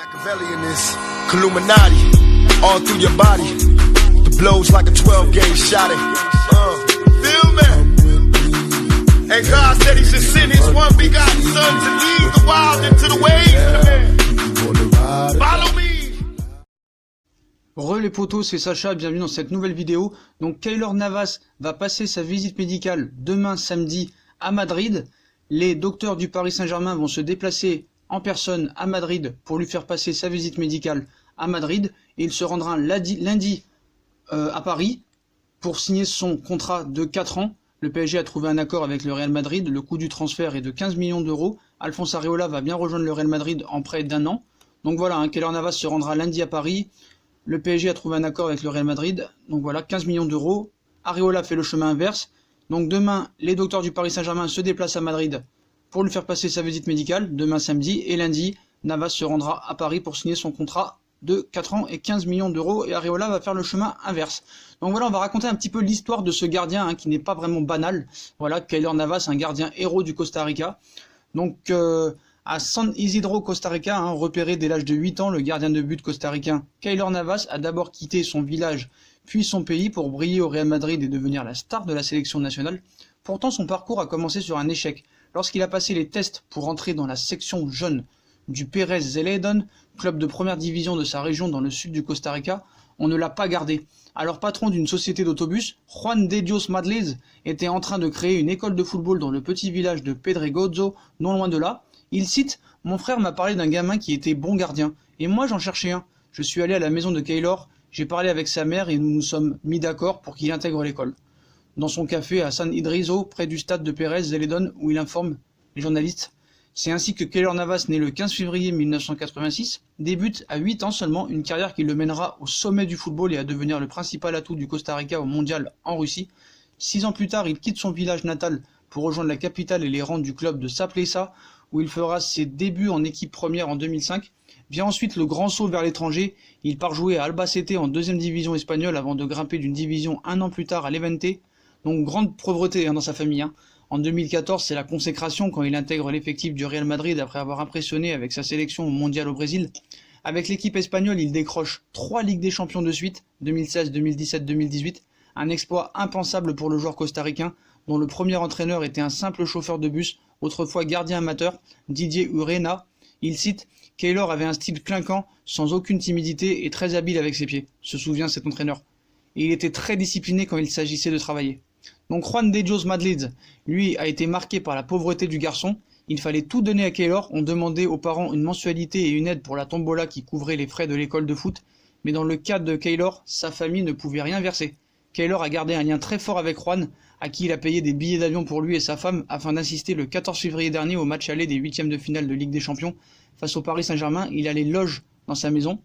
Machiavelli in this Illuminati, all through your body. The blows like a 12-gauge shot. Feel me? And God said He should send His one begotten Son to lead the wild into the ways. Follow me. Re les potos, c'est Sacha, bienvenue dans cette nouvelle vidéo. Donc Keylor Navas va passer sa visite médicale demain samedi à Madrid. Les docteurs du Paris Saint-Germain vont se déplacer en personne à Madrid pour lui faire passer sa visite médicale à Madrid. Et il se rendra lundi à Paris pour signer son contrat de 4 ans. Le PSG a trouvé un accord avec le Real Madrid. Le coût du transfert est de 15 millions d'euros. Alphonse Areola va bien rejoindre le Real Madrid en prêt d'1 an. Donc voilà, Keylor Navas se rendra lundi à Paris. Le PSG a trouvé un accord avec le Real Madrid. Donc voilà, 15 millions d'euros. Areola fait le chemin inverse. Donc demain, les docteurs du Paris Saint-Germain se déplacent à Madrid pour lui faire passer sa visite médicale, demain samedi. Et lundi, Navas se rendra à Paris pour signer son contrat de 4 ans et 15 millions d'euros. Et Areola va faire le chemin inverse. Donc voilà, on va raconter un petit peu l'histoire de ce gardien qui n'est pas vraiment banal. Voilà, Keylor Navas, un gardien héros du Costa Rica. Donc à San Isidro, Costa Rica, repéré dès l'âge de 8 ans, le gardien de but costaricain Keylor Navas a d'abord quitté son village puis son pays pour briller au Real Madrid et devenir la star de la sélection nationale. Pourtant, son parcours a commencé sur un échec. Lorsqu'il a passé les tests pour entrer dans la section jeune du Pérez Zeledon, club de première division de sa région dans le sud du Costa Rica, on ne l'a pas gardé. Alors patron d'une société d'autobus, Juan de Dios Madliz était en train de créer une école de football dans le petit village de Pedregozo, non loin de là. Il cite « Mon frère m'a parlé d'un gamin qui était bon gardien, et moi j'en cherchais un. Je suis allé à la maison de Keylor, j'ai parlé avec sa mère et nous nous sommes mis d'accord pour qu'il intègre l'école. » Dans son café à San Idrizo, près du stade de Pérez Zeledon, où il informe les journalistes. C'est ainsi que Keylor Navas, né le 15 février 1986, débute à 8 ans seulement une carrière qui le mènera au sommet du football et à devenir le principal atout du Costa Rica au mondial en Russie. 6 ans plus tard, il quitte son village natal pour rejoindre la capitale et les rangs du club de Saprissa, où il fera ses débuts en équipe première en 2005. Vient ensuite le grand saut vers l'étranger, il part jouer à Albacete en deuxième division espagnole avant de grimper d'une division un an plus tard à Levante. Donc grande pauvreté dans sa famille. En 2014, c'est la consécration quand il intègre l'effectif du Real Madrid après avoir impressionné avec sa sélection mondiale au Brésil. Avec l'équipe espagnole, il décroche 3 Ligues des Champions de suite, 2016, 2017, 2018. Un exploit impensable pour le joueur costaricain, dont le premier entraîneur était un simple chauffeur de bus, autrefois gardien amateur, Didier Urena. Il cite « Keylor avait un style clinquant, sans aucune timidité et très habile avec ses pieds », se souvient cet entraîneur. Et il était très discipliné quand il s'agissait de travailler. Donc Juan de Dios Madliz, lui, a été marqué par la pauvreté du garçon. Il fallait tout donner à Keylor, on demandait aux parents une mensualité et une aide pour la tombola qui couvrait les frais de l'école de foot. Mais dans le cas de Keylor, sa famille ne pouvait rien verser. Keylor a gardé un lien très fort avec Juan, à qui il a payé des billets d'avion pour lui et sa femme afin d'assister le 14 février dernier au match aller des 8e de finale de Ligue des Champions face au Paris Saint-Germain. Il a les loges dans sa maison.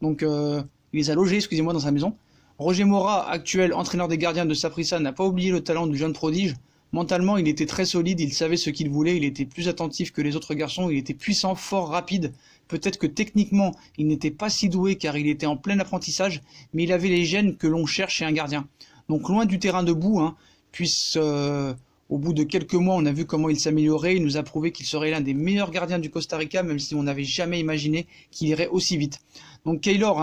Donc il les a logés, dans sa maison. Roger Mora, actuel entraîneur des gardiens de Saprissa, n'a pas oublié le talent du jeune prodige. Mentalement, il était très solide, il savait ce qu'il voulait, il était plus attentif que les autres garçons, il était puissant, fort, rapide. Peut-être que techniquement, il n'était pas si doué car il était en plein apprentissage, mais il avait les gènes que l'on cherche chez un gardien. Donc loin du terrain debout, au bout de quelques mois, on a vu comment il s'améliorait, il nous a prouvé qu'il serait l'un des meilleurs gardiens du Costa Rica, même si on n'avait jamais imaginé qu'il irait aussi vite. Donc Keylor,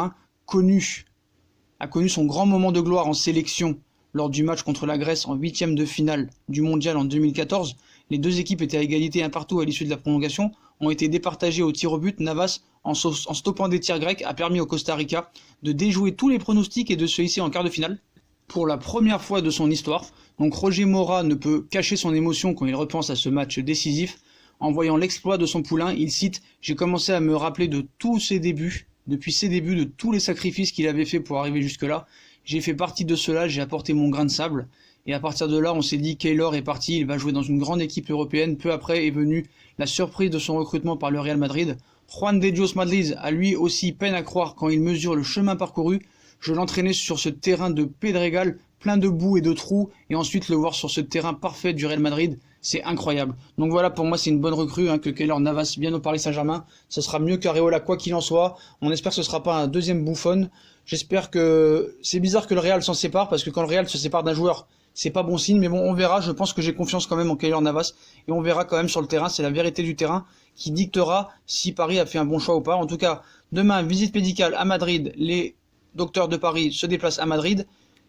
a connu son grand moment de gloire en sélection lors du match contre la Grèce en 8e de finale du mondial en 2014. Les deux équipes étaient à égalité un partout à l'issue de la prolongation, ont été départagées au tir au but. Navas, en stoppant des tirs grecs, a permis au Costa Rica de déjouer tous les pronostics et de se hisser en quart de finale pour la première fois de son histoire. Donc Roger Mora ne peut cacher son émotion quand il repense à ce match décisif. En voyant l'exploit de son poulain, il cite « J'ai commencé à me rappeler de tous ses débuts, depuis ses débuts, de tous les sacrifices qu'il avait fait pour arriver jusque-là. J'ai fait partie de cela, j'ai apporté mon grain de sable. » Et à partir de là, on s'est dit Keylor est parti, il va jouer dans une grande équipe européenne. Peu après est venue la surprise de son recrutement par le Real Madrid. Juan de Dios Madliz a lui aussi peine à croire quand il mesure le chemin parcouru. Je l'entraînais sur ce terrain de Pedregal, plein de boue et de trous, et ensuite le voir sur ce terrain parfait du Real Madrid, c'est incroyable. Donc voilà, pour moi c'est une bonne recrue que Keylor Navas vienne au Paris Saint-Germain. Ce sera mieux qu'Areola quoi qu'il en soit. On espère que ce sera pas un deuxième Buffon. J'espère que... C'est bizarre que le Real s'en sépare, parce que quand le Real se sépare d'un joueur, c'est pas bon signe, mais bon, on verra. Je pense que j'ai confiance quand même en Keylor Navas, et on verra quand même sur le terrain. C'est la vérité du terrain qui dictera si Paris a fait un bon choix ou pas. En tout cas, demain, visite médicale à Madrid. Les docteurs de Paris se déplacent à Madrid.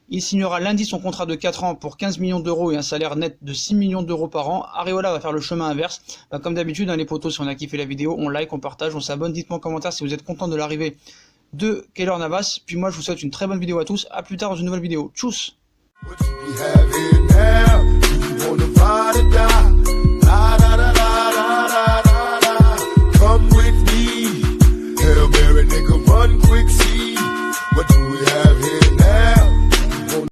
Il signera lundi son contrat de 4 ans pour 15 millions d'euros et un salaire net de 6 millions d'euros par an. Areola va faire le chemin inverse. Comme d'habitude, dans les potos, si on a kiffé la vidéo, on like, on partage, on s'abonne. Dites-moi en commentaire si vous êtes content de l'arrivée de Keylor Navas. Puis moi, je vous souhaite une très bonne vidéo à tous. À plus tard dans une nouvelle vidéo. Tchuss! What you be having now? Do you wanna ride or die?